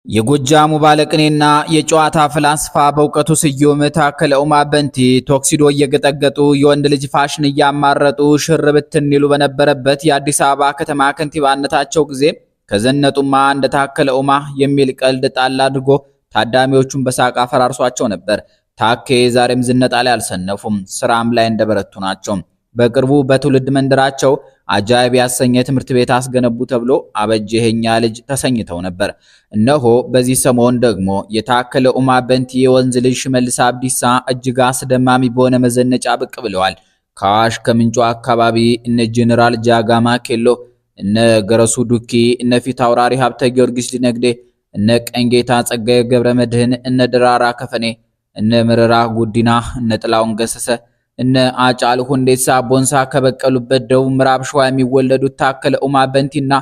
የጎጃሙ ባለቅኔና የጨዋታ ፍላስፋ በእውቀቱ ስዩም ታከለ ኡማ በንቲ ቶክሲዶ እየገጠገጡ የወንድ ልጅ ፋሽን እያማረጡ ሽር ብትን ይሉ በነበረበት የአዲስ አበባ ከተማ ከንቲባነታቸው ጊዜ ከዘነጡማ እንደ ታከለ ኡማ የሚል ቀልድ ጣል አድርጎ ታዳሚዎቹን በሳቅ አፈራርሷቸው ነበር። ታኬ ዛሬም ዝነጣ ላይ አልሰነፉም፣ ስራም ላይ እንደበረቱ ናቸው። በቅርቡ በትውልድ መንደራቸው አጃይብ ያሰኘ ትምህርት ቤት አስገነቡ ተብሎ አበጀኸኛ ልጅ ተሰኝተው ነበር። እነሆ በዚህ ሰሞን ደግሞ የታከለ ኡማ በንቲ የወንዝ ልጅ ሽመልስ አብዲሳ እጅግ አስደማሚ በሆነ መዘነጫ ብቅ ብለዋል። ከአዋሽ ከምንጩ አካባቢ እነ ጀነራል ጃጋማ ኬሎ፣ እነ ገረሱ ዱኪ፣ እነ ፊት አውራሪ ሀብተ ጊዮርጊስ ዲነግዴ፣ እነ ቀንጌታ ጸጋዬ ገብረመድህን፣ እነ ድራራ ከፈኔ፣ እነ ምረራ ጉዲና፣ እነ ጥላውን ገሰሰ፣ እነ አጫል ሁንዴሳ ቦንሳ ከበቀሉበት ደቡብ ምዕራብ ሸዋ የሚወለዱት ታከለ ኡማ በንቲና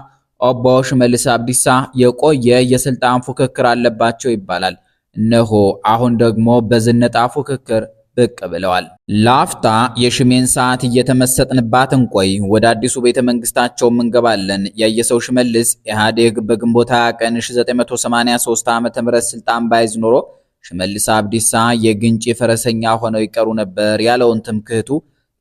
ኦቦ ሽመልስ አብዲሳ የቆየ የስልጣን ፉክክር አለባቸው ይባላል። እነሆ አሁን ደግሞ በዝነጣ ፉክክር ብቅ ብለዋል። ላፍታ የሽሜን ሰዓት እየተመሰጥንባት እንቆይ፣ ወደ አዲሱ ቤተ መንግስታቸው እንገባለን። ያየሰው ሽመልስ ኢህአዴግ በግንቦት 20 ቀን 1983 ዓ.ም ስልጣን ባይዝ ኖሮ ሽመልስ አብዲሳ የግንጭ ፈረሰኛ ሆነው ይቀሩ ነበር ያለውን ትምክህቱ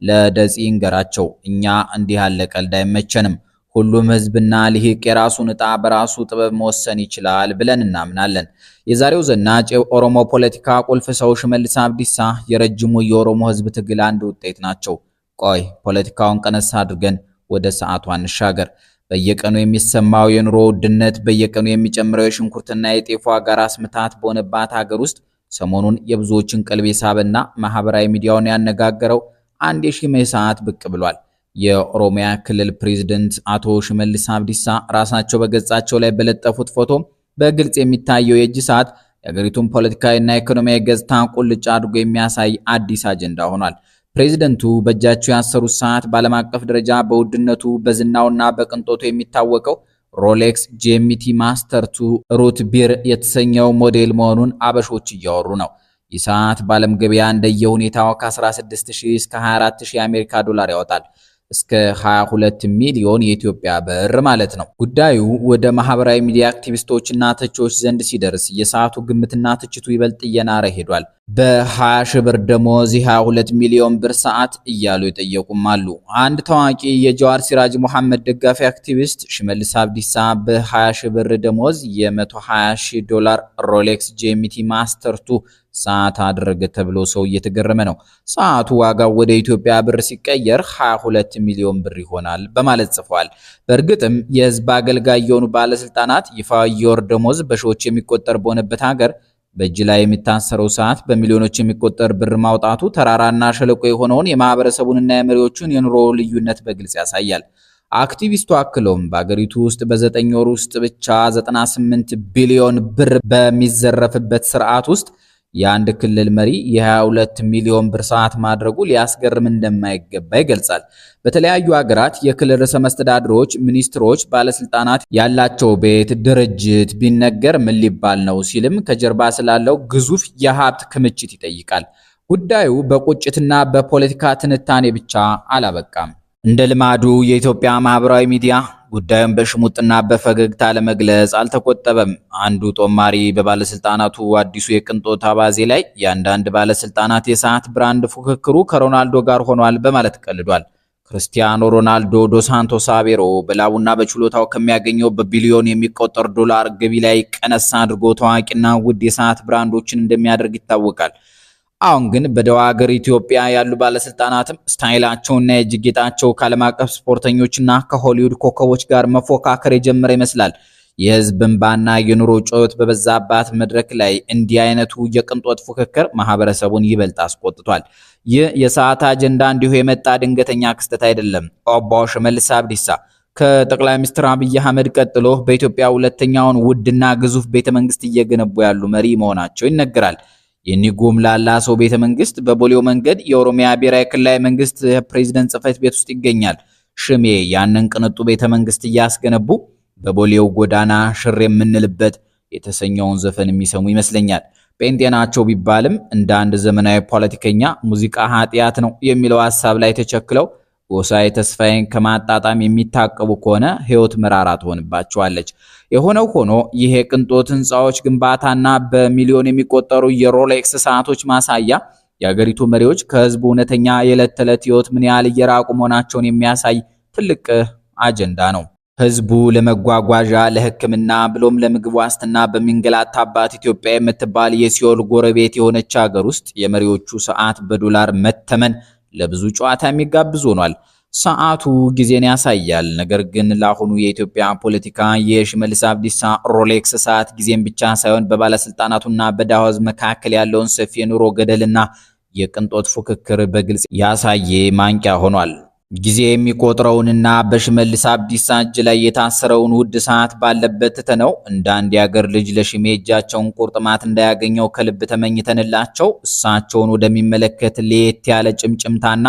ለደጺ እንገራቸው። እኛ እንዲህ ያለ ቀልድ አይመቸንም። ሁሉም ህዝብና ልሂቅ የራሱን ዕጣ በራሱ ጥበብ መወሰን ይችላል ብለን እናምናለን። የዛሬው ዘናጭ የኦሮሞ ፖለቲካ ቁልፍ ሰው ሽመልስ አብዲሳ የረጅሙ የኦሮሞ ህዝብ ትግል አንድ ውጤት ናቸው። ቆይ ፖለቲካውን ቀነስ አድርገን ወደ ሰዓቱ አንሻገር። በየቀኑ የሚሰማው የኑሮ ውድነት፣ በየቀኑ የሚጨምረው የሽንኩርትና የጤፍ ዋጋ ራስ ምታት በሆነባት ሀገር ውስጥ ሰሞኑን የብዙዎችን ቀልብ የሳበና ማህበራዊ ሚዲያውን ያነጋገረው አንድ የሽሜ ሰዓት ብቅ ብሏል። የኦሮሚያ ክልል ፕሬዝዳንት አቶ ሽመልስ አብዲሳ ራሳቸው በገጻቸው ላይ በለጠፉት ፎቶ በግልጽ የሚታየው የእጅ ሰዓት የሀገሪቱን ፖለቲካዊና ኢኮኖሚያዊ ገጽታ ቁልጭ አድርጎ የሚያሳይ አዲስ አጀንዳ ሆኗል። ፕሬዝዳንቱ በእጃቸው ያሰሩት ሰዓት በዓለም አቀፍ ደረጃ በውድነቱ በዝናውና በቅንጦቱ የሚታወቀው ሮሌክስ ጂኤምቲ ማስተር 2 ሩት ቢር የተሰኘው ሞዴል መሆኑን አበሾች እያወሩ ነው። ይህ ሰዓት በዓለም ገበያ እንደየሁኔታው ከ16000 እስከ 24000 የአሜሪካ ዶላር ያወጣል። እስከ 22 ሚሊዮን የኢትዮጵያ ብር ማለት ነው። ጉዳዩ ወደ ማህበራዊ ሚዲያ አክቲቪስቶችና ተቾች ዘንድ ሲደርስ የሰዓቱ ግምትና ትችቱ ይበልጥ እየናረ ሄዷል። በ20 ሺህ ብር ደሞዝ 22 ሚሊዮን ብር ሰዓት እያሉ የጠየቁም አሉ። አንድ ታዋቂ የጀዋር ሲራጅ መሐመድ ደጋፊ አክቲቪስት ሽመልስ አብዲሳ በ20 ሺህ ብር ደሞዝ የ$120,000 ሮሌክስ ጂኤምቲ ማስተር 2 ሰዓት አደረገ ተብሎ ሰው እየተገረመ ነው። ሰዓቱ ዋጋው ወደ ኢትዮጵያ ብር ሲቀየር 22 ሚሊዮን ብር ይሆናል በማለት ጽፏል። በእርግጥም የህዝብ አገልጋይ የሆኑ ባለስልጣናት ይፋዊ የወር ደሞዝ በሺዎች የሚቆጠር በሆነበት ሀገር በእጅ ላይ የሚታሰረው ሰዓት በሚሊዮኖች የሚቆጠር ብር ማውጣቱ ተራራና ሸለቆ የሆነውን የማህበረሰቡንና የመሪዎቹን የኑሮ ልዩነት በግልጽ ያሳያል። አክቲቪስቱ አክለውም በአገሪቱ ውስጥ በ9 ወር ውስጥ ብቻ 98 ቢሊዮን ብር በሚዘረፍበት ስርዓት ውስጥ የአንድ ክልል መሪ የ22 ሚሊዮን ብር ሰዓት ማድረጉ ሊያስገርም እንደማይገባ ይገልጻል። በተለያዩ ሀገራት የክልል ርዕሰ መስተዳድሮች፣ ሚኒስትሮች፣ ባለስልጣናት ያላቸው ቤት ድርጅት ቢነገር ምን ሊባል ነው ሲልም ከጀርባ ስላለው ግዙፍ የሀብት ክምችት ይጠይቃል። ጉዳዩ በቁጭትና በፖለቲካ ትንታኔ ብቻ አላበቃም። እንደ ልማዱ የኢትዮጵያ ማህበራዊ ሚዲያ ጉዳዩን በሽሙጥና በፈገግታ ለመግለጽ አልተቆጠበም። አንዱ ጦማሪ በባለስልጣናቱ አዲሱ የቅንጦት አባዜ ላይ የአንዳንድ ባለስልጣናት የሰዓት ብራንድ ፉክክሩ ከሮናልዶ ጋር ሆኗል በማለት ቀልዷል። ክርስቲያኖ ሮናልዶ ዶስ ሳንቶስ አቬሮ በላቡና በችሎታው ከሚያገኘው በቢሊዮን የሚቆጠር ዶላር ገቢ ላይ ቀነሳ አድርጎ ታዋቂና ውድ የሰዓት ብራንዶችን እንደሚያደርግ ይታወቃል። አሁን ግን በደቡብ ሀገር ኢትዮጵያ ያሉ ባለስልጣናትም ስታይላቸውና የእጅ ጌጣቸው ከዓለም አቀፍ ስፖርተኞችና ከሆሊውድ ኮከቦች ጋር መፎካከር የጀመረ ይመስላል። የህዝብ እንባና የኑሮ ጩኸት በበዛባት መድረክ ላይ እንዲህ አይነቱ የቅንጦት ፉክክር ማህበረሰቡን ይበልጥ አስቆጥቷል። ይህ የሰዓት አጀንዳ እንዲሁ የመጣ ድንገተኛ ክስተት አይደለም። ኦቦ ሽመልስ አብዲሳ ከጠቅላይ ሚኒስትር አብይ አህመድ ቀጥሎ በኢትዮጵያ ሁለተኛውን ውድና ግዙፍ ቤተመንግስት እየገነቡ ያሉ መሪ መሆናቸው ይነገራል። የኒጉም ላላ ሰው ቤተመንግስት በቦሌው መንገድ የኦሮሚያ ብሔራዊ ክልላዊ መንግስት ፕሬዝዳንት ጽሕፈት ቤት ውስጥ ይገኛል። ሽሜ ያንን ቅንጡ ቤተመንግስት እያስገነቡ በቦሌው ጎዳና ሽር የምንልበት የተሰኘውን ዘፈን የሚሰሙ ይመስለኛል። ጴንጤ ናቸው ቢባልም እንደ አንድ ዘመናዊ ፖለቲከኛ ሙዚቃ ኃጢአት ነው የሚለው ሐሳብ ላይ ተቸክለው ጎሳዬ ተስፋዬን ከማጣጣም የሚታቀቡ ከሆነ ህይወት መራራ ትሆንባቸዋለች። የሆነው ሆኖ ይሄ ቅንጦት ህንፃዎች ግንባታና በሚሊዮን የሚቆጠሩ የሮሌክስ ሰዓቶች ማሳያ የአገሪቱ መሪዎች ከህዝቡ እውነተኛ የዕለት ተዕለት ህይወት ምን ያህል እየራቁ መሆናቸውን የሚያሳይ ትልቅ አጀንዳ ነው። ህዝቡ ለመጓጓዣ፣ ለሕክምና ብሎም ለምግብ ዋስትና በሚንገላታባት ኢትዮጵያ የምትባል የሲኦል ጎረቤት የሆነች ሀገር ውስጥ የመሪዎቹ ሰዓት በዶላር መተመን ለብዙ ጨዋታ የሚጋብዝ ሆኗል። ሰዓቱ ጊዜን ያሳያል። ነገር ግን ለአሁኑ የኢትዮጵያ ፖለቲካ የሽመልስ አብዲሳ ሮሌክስ ሰዓት ጊዜን ብቻ ሳይሆን በባለስልጣናቱና በዳዋዝ መካከል ያለውን ሰፊ የኑሮ ገደልና የቅንጦት ፉክክር በግልጽ ያሳየ ማንቂያ ሆኗል። ጊዜ የሚቆጥረውንና በሽመልስ አብዲሳ እጅ ላይ የታሰረውን ውድ ሰዓት ባለበት ትተነው እንደ አንድ የአገር ልጅ ለሽሜ እጃቸውን ቁርጥማት እንዳያገኘው ከልብ ተመኝተንላቸው እሳቸውን ወደሚመለከት ለየት ያለ ጭምጭምታና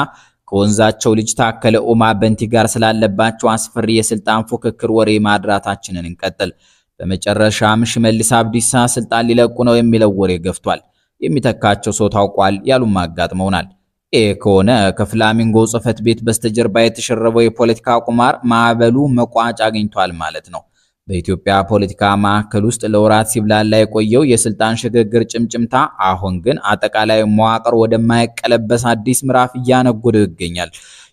ከወንዛቸው ልጅ ታከለ ኡማ በንቲ ጋር ስላለባቸው አስፈሪ የስልጣን ፉክክር ወሬ ማድራታችንን እንቀጥል። በመጨረሻም ሽመልስ አብዲሳ ስልጣን ሊለቁ ነው የሚለው ወሬ ገፍቷል። የሚተካቸው ሰው ታውቋል ያሉም አጋጥመውናል። ከሆነ ከፍላሚንጎ ጽህፈት ቤት በስተጀርባ የተሸረበው የፖለቲካ ቁማር ማዕበሉ መቋጫ አግኝቷል ማለት ነው። በኢትዮጵያ ፖለቲካ ማዕከል ውስጥ ለወራት ሲብላላ የቆየው የስልጣን ሽግግር ጭምጭምታ አሁን ግን አጠቃላይ መዋቅር ወደማይቀለበስ አዲስ ምዕራፍ እያነጎደው ይገኛል።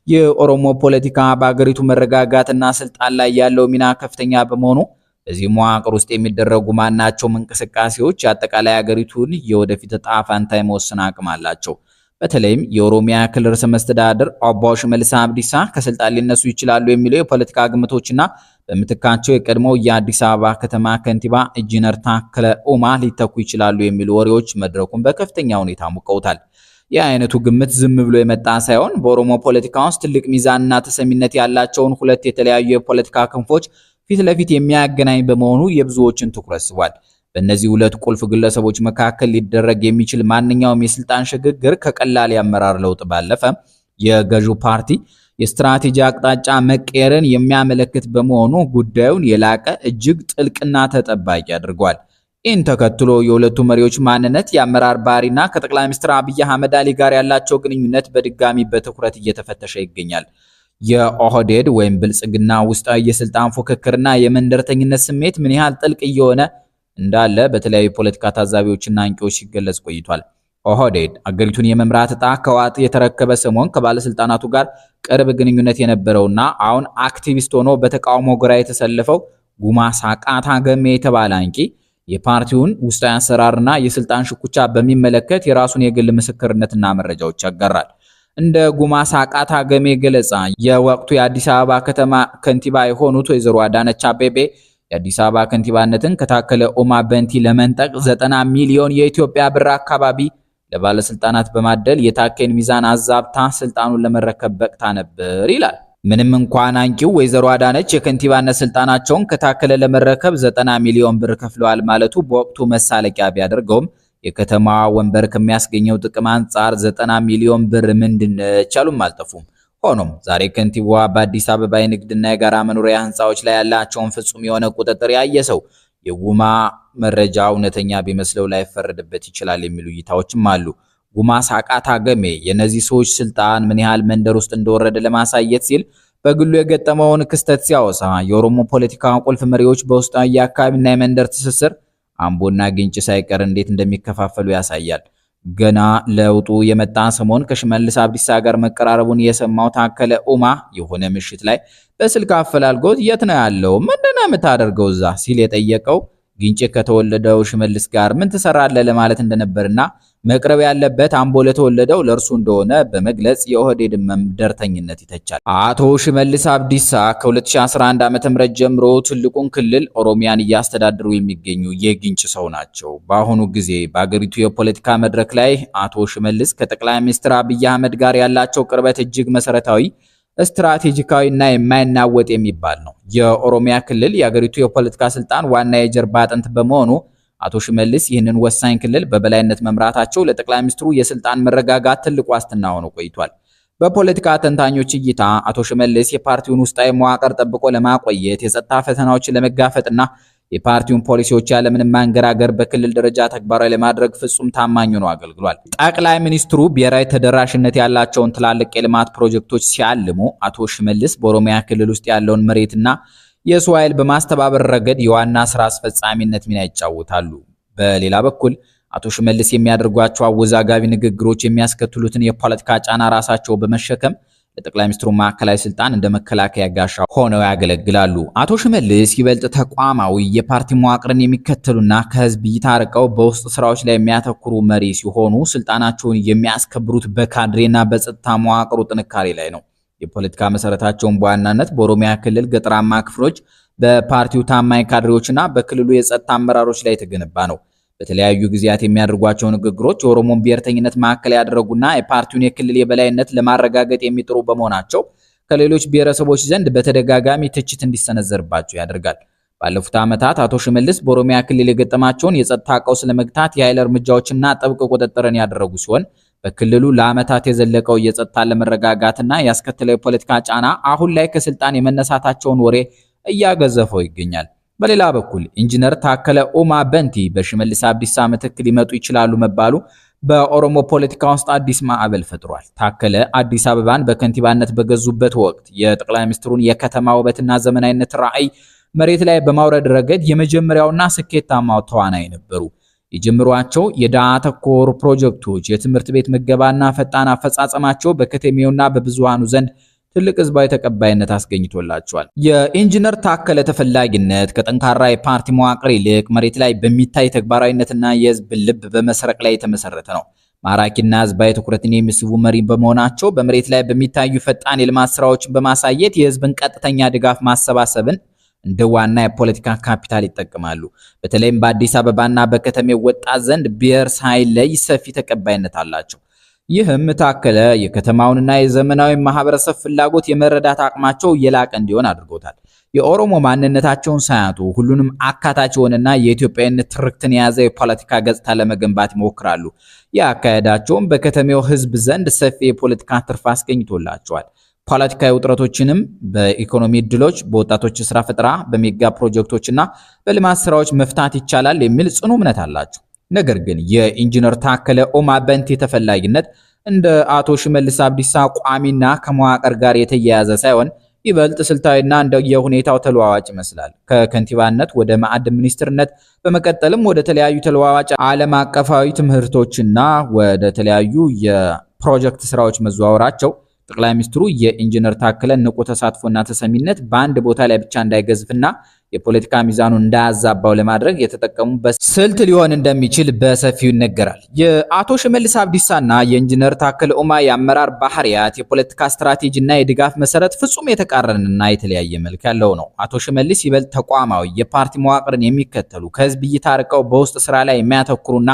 የኦሮሞ ፖለቲካ በአገሪቱ መረጋጋትና ስልጣን ላይ ያለው ሚና ከፍተኛ በመሆኑ በዚህ መዋቅር ውስጥ የሚደረጉ ማናቸውም እንቅስቃሴዎች አጠቃላይ አገሪቱን የወደፊት ዕጣ ፈንታ የመወሰን አቅም አላቸው። በተለይም የኦሮሚያ ክልል ርዕሰ መስተዳድር ኦቦ ሽመልስ አብዲሳ ከስልጣን ሊነሱ ይችላሉ የሚለው የፖለቲካ ግምቶችና በምትካቸው የቀድሞው የአዲስ አበባ ከተማ ከንቲባ ኢንጂነር ታከለ ኡማ ሊተኩ ይችላሉ የሚሉ ወሬዎች መድረኩን በከፍተኛ ሁኔታ ሙቀውታል። የአይነቱ ግምት ዝም ብሎ የመጣ ሳይሆን በኦሮሞ ፖለቲካ ውስጥ ትልቅ ሚዛንና ተሰሚነት ያላቸውን ሁለት የተለያዩ የፖለቲካ ክንፎች ፊት ለፊት የሚያገናኝ በመሆኑ የብዙዎችን ትኩረት ስቧል። በእነዚህ ሁለት ቁልፍ ግለሰቦች መካከል ሊደረግ የሚችል ማንኛውም የስልጣን ሽግግር ከቀላል የአመራር ለውጥ ባለፈ የገዢው ፓርቲ የስትራቴጂ አቅጣጫ መቀየርን የሚያመለክት በመሆኑ ጉዳዩን የላቀ እጅግ ጥልቅና ተጠባቂ አድርጓል። ይህን ተከትሎ የሁለቱ መሪዎች ማንነት፣ የአመራር ባህሪና ከጠቅላይ ሚኒስትር አብይ አህመድ አሊ ጋር ያላቸው ግንኙነት በድጋሚ በትኩረት እየተፈተሸ ይገኛል። የኦህዴድ ወይም ብልጽግና ውስጣዊ የስልጣን ፉክክርና የመንደርተኝነት ስሜት ምን ያህል ጥልቅ እየሆነ እንዳለ በተለያዩ ፖለቲካ ታዛቢዎችና አንቂዎች ሲገለጽ ቆይቷል። ኦህዴድ አገሪቱን የመምራት ዕጣ ከዋጥ የተረከበ ሰሞን ከባለስልጣናቱ ጋር ቅርብ ግንኙነት የነበረውና አሁን አክቲቪስት ሆኖ በተቃውሞ ግራ የተሰለፈው ጉማ ሳቃታ ገሜ የተባለ አንቂ የፓርቲውን ውስጣዊ አሰራርና የስልጣን ሽኩቻ በሚመለከት የራሱን የግል ምስክርነትና መረጃዎች ያጋራል። እንደ ጉማ ሳቃታ ገሜ ገለጻ የወቅቱ የአዲስ አበባ ከተማ ከንቲባ የሆኑት ወይዘሮ አዳነች አቤቤ የአዲስ አበባ ከንቲባነትን ከታከለ ኡማ በንቲ ለመንጠቅ 90 ሚሊዮን የኢትዮጵያ ብር አካባቢ ለባለስልጣናት በማደል የታከን ሚዛን አዛብታ ስልጣኑን ለመረከብ በቅታ ነበር ይላል። ምንም እንኳን አንቂው ወይዘሮ አዳነች የከንቲባነት ስልጣናቸውን ከታከለ ለመረከብ 90 ሚሊዮን ብር ከፍለዋል ማለቱ በወቅቱ መሳለቂያ ቢያደርገውም የከተማዋ ወንበር ከሚያስገኘው ጥቅም አንጻር 90 ሚሊዮን ብር ምንድነች ያሉም አልጠፉም። ሆኖም ዛሬ ከንቲባዋ በአዲስ አበባ የንግድና የጋራ መኖሪያ ህንፃዎች ላይ ያላቸውን ፍጹም የሆነ ቁጥጥር ያየ ሰው የጉማ መረጃ እውነተኛ ቢመስለው ላይፈረድበት ይችላል የሚሉ እይታዎችም አሉ። ጉማ ሳቃታ ገሜ የነዚህ ሰዎች ስልጣን ምን ያህል መንደር ውስጥ እንደወረደ ለማሳየት ሲል በግሉ የገጠመውን ክስተት ሲያወሳ የኦሮሞ ፖለቲካ ቁልፍ መሪዎች በውስጣዊ የአካባቢና የመንደር ትስስር አምቦና ግንጭ ሳይቀር እንዴት እንደሚከፋፈሉ ያሳያል። ገና ለውጡ የመጣ ሰሞን ከሽመልስ አብዲሳ ጋር መቀራረቡን የሰማው ታከለ ኡማ የሆነ ምሽት ላይ በስልክ አፈላልጎት የት ነው ያለው ምንድነው የምታደርገው እዛ ሲል የጠየቀው ግንጭ ከተወለደው ሽመልስ ጋር ምን ትሰራለህ ለማለት እንደነበርና መቅረብ ያለበት አምቦ ለተወለደው ለእርሱ እንደሆነ በመግለጽ የኦህዴድ መንደርተኝነት ይተቻል። አቶ ሽመልስ አብዲሳ ከ2011 ዓ.ም ጀምሮ ትልቁን ክልል ኦሮሚያን እያስተዳደሩ የሚገኙ የግንጭ ሰው ናቸው። በአሁኑ ጊዜ በአገሪቱ የፖለቲካ መድረክ ላይ አቶ ሽመልስ ከጠቅላይ ሚኒስትር አብይ አህመድ ጋር ያላቸው ቅርበት እጅግ መሰረታዊ፣ ስትራቴጂካዊና የማይናወጥ የሚባል ነው። የኦሮሚያ ክልል የአገሪቱ የፖለቲካ ስልጣን ዋና የጀርባ አጥንት በመሆኑ አቶ ሽመልስ ይህንን ወሳኝ ክልል በበላይነት መምራታቸው ለጠቅላይ ሚኒስትሩ የስልጣን መረጋጋት ትልቅ ዋስትና ሆኖ ቆይቷል። በፖለቲካ ተንታኞች እይታ አቶ ሽመልስ የፓርቲውን ውስጣዊ መዋቅር ጠብቆ ለማቆየት፣ የጸጥታ ፈተናዎችን ለመጋፈጥና የፓርቲውን ፖሊሲዎች ያለምንም ማንገራገር በክልል ደረጃ ተግባራዊ ለማድረግ ፍጹም ታማኝ ሆኖ አገልግሏል። ጠቅላይ ሚኒስትሩ ብሔራዊ ተደራሽነት ያላቸውን ትላልቅ የልማት ፕሮጀክቶች ሲያልሙ አቶ ሽመልስ በኦሮሚያ ክልል ውስጥ ያለውን መሬትና የሰው ኃይል በማስተባበር ረገድ የዋና ስራ አስፈጻሚነት ሚና ይጫወታሉ። በሌላ በኩል አቶ ሽመልስ የሚያደርጓቸው አወዛጋቢ ንግግሮች የሚያስከትሉትን የፖለቲካ ጫና ራሳቸው በመሸከም ለጠቅላይ ሚኒስትሩ ማዕከላዊ ስልጣን እንደ መከላከያ ጋሻ ሆነው ያገለግላሉ። አቶ ሽመልስ ይበልጥ ተቋማዊ የፓርቲ መዋቅርን የሚከተሉና ከህዝብ እይታ ርቀው በውስጥ ስራዎች ላይ የሚያተኩሩ መሪ ሲሆኑ ስልጣናቸውን የሚያስከብሩት በካድሬና በጸጥታ መዋቅሩ ጥንካሬ ላይ ነው። የፖለቲካ መሰረታቸውን በዋናነት በኦሮሚያ ክልል ገጠራማ ክፍሎች በፓርቲው ታማኝ ካድሬዎችና በክልሉ የጸጥታ አመራሮች ላይ የተገነባ ነው። በተለያዩ ጊዜያት የሚያደርጓቸው ንግግሮች የኦሮሞን ብሔርተኝነት ማዕከል ያደረጉና የፓርቲውን የክልል የበላይነት ለማረጋገጥ የሚጥሩ በመሆናቸው ከሌሎች ብሔረሰቦች ዘንድ በተደጋጋሚ ትችት እንዲሰነዘርባቸው ያደርጋል። ባለፉት ዓመታት አቶ ሽመልስ በኦሮሚያ ክልል የገጠማቸውን የጸጥታ ቀውስ ለመግታት የኃይል እርምጃዎችና ጥብቅ ቁጥጥርን ያደረጉ ሲሆን በክልሉ ለዓመታት የዘለቀው የጸጥታ ለመረጋጋትና ያስከተለው የፖለቲካ ጫና አሁን ላይ ከስልጣን የመነሳታቸውን ወሬ እያገዘፈው ይገኛል። በሌላ በኩል ኢንጂነር ታከለ ኡማ በንቲ በሽመልስ አብዲሳ ምትክ ሊመጡ ይችላሉ መባሉ በኦሮሞ ፖለቲካ ውስጥ አዲስ ማዕበል ፈጥሯል። ታከለ አዲስ አበባን በከንቲባነት በገዙበት ወቅት የጠቅላይ ሚኒስትሩን የከተማ ውበትና ዘመናዊነት ራዕይ መሬት ላይ በማውረድ ረገድ የመጀመሪያውና ስኬታማው ተዋናይ ነበሩ። የጀምሯቸው የዳታ ተኮር ፕሮጀክቶች የትምህርት ቤት ምገባና ፈጣን አፈጻጸማቸው በከተሜውና በብዙሃኑ ዘንድ ትልቅ ህዝባዊ ተቀባይነት አስገኝቶላቸዋል። የኢንጂነር ታከለ ተፈላጊነት ከጠንካራ የፓርቲ መዋቅር ይልቅ መሬት ላይ በሚታይ ተግባራዊነትና የህዝብ ልብ በመስረቅ ላይ የተመሰረተ ነው። ማራኪና ህዝባዊ ትኩረትን የሚስቡ መሪ በመሆናቸው በመሬት ላይ በሚታዩ ፈጣን የልማት ስራዎችን በማሳየት የህዝብን ቀጥተኛ ድጋፍ ማሰባሰብን እንደ ዋና የፖለቲካ ካፒታል ይጠቀማሉ። በተለይም በአዲስ አበባና በከተሜው ወጣት ዘንድ ብሔር ሳይለይ ሰፊ ተቀባይነት አላቸው። ይህም ታከለ የከተማውንና የዘመናዊ ማህበረሰብ ፍላጎት የመረዳት አቅማቸው የላቀ እንዲሆን አድርጎታል። የኦሮሞ ማንነታቸውን ሳያጡ ሁሉንም አካታች የሆነና የኢትዮጵያዊነት ትርክትን የያዘ የፖለቲካ ገጽታ ለመገንባት ይሞክራሉ። የአካሄዳቸውም በከተሜው ህዝብ ዘንድ ሰፊ የፖለቲካ ትርፍ አስገኝቶላቸዋል። ፖለቲካዊ ውጥረቶችንም በኢኮኖሚ እድሎች፣ በወጣቶች ስራ ፈጠራ፣ በሜጋ ፕሮጀክቶችና በልማት ስራዎች መፍታት ይቻላል የሚል ጽኑ እምነት አላቸው። ነገር ግን የኢንጂነር ታከለ ኡማ በንቲ ተፈላጊነት እንደ አቶ ሽመልስ አብዲሳ ቋሚና ከመዋቅር ጋር የተያያዘ ሳይሆን ይበልጥ ስልታዊና እንደየሁኔታው ተለዋዋጭ ይመስላል። ከከንቲባነት ወደ ማዕድን ሚኒስትርነት በመቀጠልም ወደ ተለያዩ ተለዋዋጭ ዓለም አቀፋዊ ትምህርቶችና ወደ ተለያዩ የፕሮጀክት ስራዎች መዘዋወራቸው ጠቅላይ ሚኒስትሩ የኢንጂነር ታከለ ንቁ ተሳትፎና ተሰሚነት በአንድ ቦታ ላይ ብቻ እንዳይገዝፍና የፖለቲካ ሚዛኑን እንዳያዛባው ለማድረግ የተጠቀሙበት ስልት ሊሆን እንደሚችል በሰፊው ይነገራል። የአቶ ሽመልስ አብዲሳና የኢንጂነር ታከለ ኡማ የአመራር ባህሪያት፣ የፖለቲካ ስትራቴጂና የድጋፍ መሰረት ፍጹም የተቃረነና የተለያየ መልክ ያለው ነው። አቶ ሽመልስ ይበልጥ ተቋማዊ የፓርቲ መዋቅርን የሚከተሉ ከህዝብ እይታ ርቀው በውስጥ ስራ ላይ የሚያተኩሩና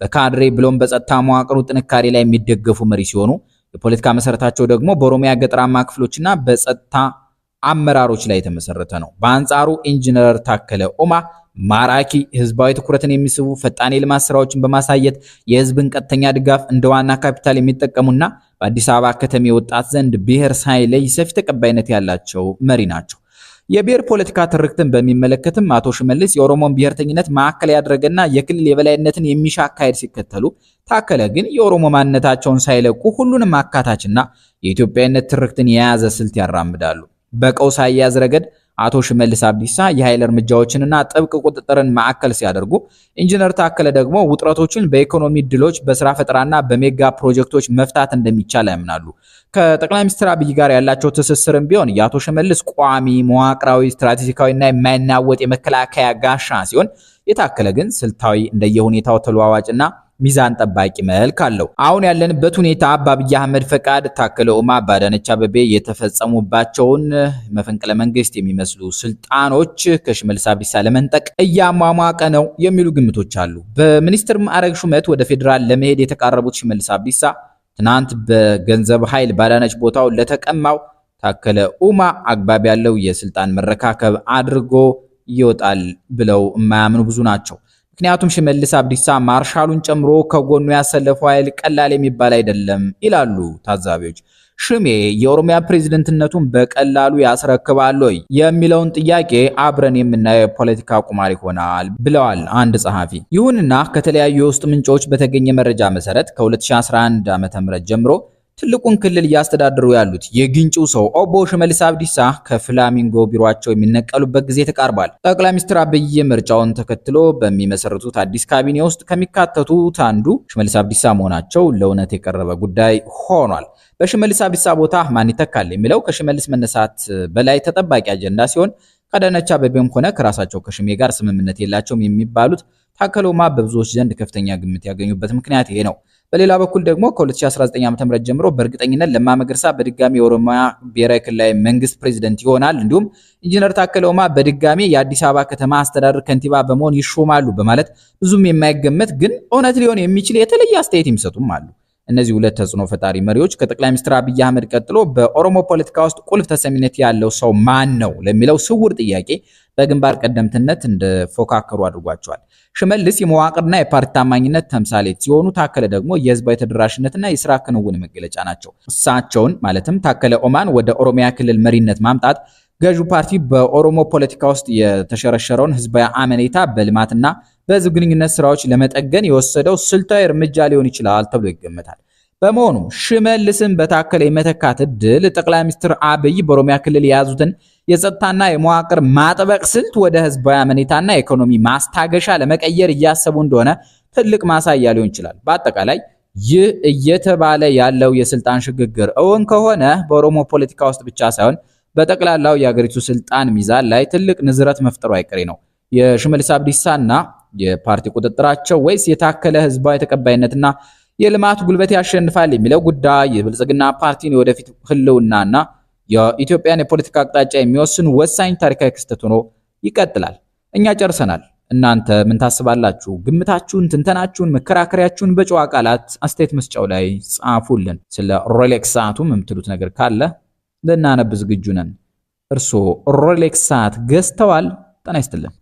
በካድሬ ብሎም በጸጥታ መዋቅሩ ጥንካሬ ላይ የሚደገፉ መሪ ሲሆኑ የፖለቲካ መሰረታቸው ደግሞ በኦሮሚያ ገጠራማ ክፍሎችና በጸጥታ አመራሮች ላይ የተመሰረተ ነው። በአንጻሩ ኢንጂነር ታከለ ኡማ ማራኪ ህዝባዊ ትኩረትን የሚስቡ ፈጣን የልማት ስራዎችን በማሳየት የህዝብን ቀጥተኛ ድጋፍ እንደ ዋና ካፒታል የሚጠቀሙና በአዲስ አበባ ከተሜ ወጣት ዘንድ ብሔር ሳይለይ ሰፊ ተቀባይነት ያላቸው መሪ ናቸው። የብሔር ፖለቲካ ትርክትን በሚመለከትም አቶ ሽመልስ የኦሮሞን ብሔርተኝነት ማዕከል ያደረገና የክልል የበላይነትን የሚሻ አካሄድ ሲከተሉ፣ ታከለ ግን የኦሮሞ ማንነታቸውን ሳይለቁ ሁሉንም አካታችና የኢትዮጵያዊነት ትርክትን የያዘ ስልት ያራምዳሉ። በቀውስ አያያዝ ረገድ አቶ ሽመልስ አብዲሳ የኃይል እርምጃዎችንና ጥብቅ ቁጥጥርን ማዕከል ሲያደርጉ፣ ኢንጂነር ታከለ ደግሞ ውጥረቶችን በኢኮኖሚ ድሎች፣ በስራ ፈጠራና በሜጋ ፕሮጀክቶች መፍታት እንደሚቻል ያምናሉ። ከጠቅላይ ሚኒስትር አብይ ጋር ያላቸው ትስስርም ቢሆን የአቶ ሽመልስ ቋሚ መዋቅራዊ፣ ስትራቴጂካዊና የማይናወጥ የመከላከያ ጋሻ ሲሆን፣ የታከለ ግን ስልታዊ፣ እንደየሁኔታው ተለዋዋጭና ሚዛን ጠባቂ መልክ አለው። አሁን ያለንበት ሁኔታ በአብይ አህመድ ፈቃድ ታከለ ኡማ በአዳነች አቤቤ የተፈጸሙባቸውን መፈንቅለ መንግስት የሚመስሉ ስልጣኖች ከሽመልስ አብዲሳ ለመንጠቅ እያሟሟቀ ነው የሚሉ ግምቶች አሉ። በሚኒስትር ማዕረግ ሹመት ወደ ፌዴራል ለመሄድ የተቃረቡት ሽመልስ አብዲሳ ትናንት በገንዘብ ኃይል በአዳነች ቦታው ለተቀማው ታከለ ኡማ አግባብ ያለው የስልጣን መረካከብ አድርጎ ይወጣል ብለው የማያምኑ ብዙ ናቸው። ምክንያቱም ሽመልስ አብዲሳ ማርሻሉን ጨምሮ ከጎኑ ያሰለፈው ኃይል ቀላል የሚባል አይደለም ይላሉ ታዛቢዎች። ሽሜ የኦሮሚያ ፕሬዝዳንትነቱን በቀላሉ ያስረክባል ወይ የሚለውን ጥያቄ አብረን የምናየው የፖለቲካ ቁማር ይሆናል ብለዋል አንድ ጸሐፊ። ይሁንና ከተለያዩ የውስጥ ምንጮች በተገኘ መረጃ መሰረት ከ2011 ዓ.ም ጀምሮ ትልቁን ክልል እያስተዳደሩ ያሉት የግንጩ ሰው ኦቦ ሽመልስ አብዲሳ ከፍላሚንጎ ቢሮአቸው የሚነቀሉበት ጊዜ ተቃርቧል። ጠቅላይ ሚኒስትር አብይ ምርጫውን ተከትሎ በሚመሰርቱት አዲስ ካቢኔ ውስጥ ከሚካተቱት አንዱ ሽመልስ አብዲሳ መሆናቸው ለእውነት የቀረበ ጉዳይ ሆኗል። በሽመልስ አብዲሳ ቦታ ማን ይተካል የሚለው ከሽመልስ መነሳት በላይ ተጠባቂ አጀንዳ ሲሆን ከአዳነች አቤቤም ሆነ ከራሳቸው ከሽሜ ጋር ስምምነት የላቸውም የሚባሉት ታከለ ኡማ በብዙዎች ዘንድ ከፍተኛ ግምት ያገኙበት ምክንያት ይሄ ነው። በሌላ በኩል ደግሞ ከ2019 ዓ.ም ጀምሮ በእርግጠኝነት ለማ መገርሳ በድጋሚ የኦሮሚያ ብሔራዊ ክልላዊ መንግስት ፕሬዝዳንት ይሆናል፣ እንዲሁም ኢንጂነር ታከለ ኡማ በድጋሚ የአዲስ አበባ ከተማ አስተዳደር ከንቲባ በመሆን ይሾማሉ በማለት ብዙም የማይገመት ግን እውነት ሊሆን የሚችል የተለየ አስተያየት የሚሰጡም አሉ። እነዚህ ሁለት ተጽዕኖ ፈጣሪ መሪዎች ከጠቅላይ ሚኒስትር አብይ አህመድ ቀጥሎ በኦሮሞ ፖለቲካ ውስጥ ቁልፍ ተሰሚነት ያለው ሰው ማን ነው ለሚለው ስውር ጥያቄ በግንባር ቀደምትነት እንደፎካከሩ አድርጓቸዋል። ሽመልስ የመዋቅርና የፓርቲ ታማኝነት ተምሳሌት ሲሆኑ ታከለ ደግሞ የህዝባዊ ተደራሽነትና የስራ ክንውን መገለጫ ናቸው። እሳቸውን ማለትም ታከለ ኡማን ወደ ኦሮሚያ ክልል መሪነት ማምጣት ገዢው ፓርቲ በኦሮሞ ፖለቲካ ውስጥ የተሸረሸረውን ህዝባዊ አመኔታ በልማትና በህዝብ ግንኙነት ስራዎች ለመጠገን የወሰደው ስልታዊ እርምጃ ሊሆን ይችላል ተብሎ ይገመታል። በመሆኑም ሽመልስን በታከለ የመተካት ዕድል ጠቅላይ ሚኒስትር አብይ በኦሮሚያ ክልል የያዙትን የጸጥታና የመዋቅር ማጥበቅ ስልት ወደ ህዝባዊ አመኔታና ኢኮኖሚ ማስታገሻ ለመቀየር እያሰቡ እንደሆነ ትልቅ ማሳያ ሊሆን ይችላል። በአጠቃላይ ይህ እየተባለ ያለው የስልጣን ሽግግር እውን ከሆነ በኦሮሞ ፖለቲካ ውስጥ ብቻ ሳይሆን በጠቅላላው የሀገሪቱ ስልጣን ሚዛን ላይ ትልቅ ንዝረት መፍጠሩ አይቀሬ ነው። የሽመልስ አብዲሳና የፓርቲ ቁጥጥራቸው ወይስ የታከለ ህዝባዊ ተቀባይነትና የልማት ጉልበት ያሸንፋል የሚለው ጉዳይ የብልጽግና ፓርቲን የወደፊት ህልውናና የኢትዮጵያን የፖለቲካ አቅጣጫ የሚወስን ወሳኝ ታሪካዊ ክስተት ሆኖ ይቀጥላል። እኛ ጨርሰናል። እናንተ ምን ታስባላችሁ? ግምታችሁን፣ ትንተናችሁን፣ መከራከሪያችሁን በጨዋ ቃላት አስተያየት መስጫው ላይ ጻፉልን። ስለ ሮሌክስ ሰዓቱም የምትሉት ነገር ካለ ልናነብ ዝግጁ ነን። እርስዎ ሮሌክስ ሰዓት ገዝተዋል? ጤና ይስጥልን።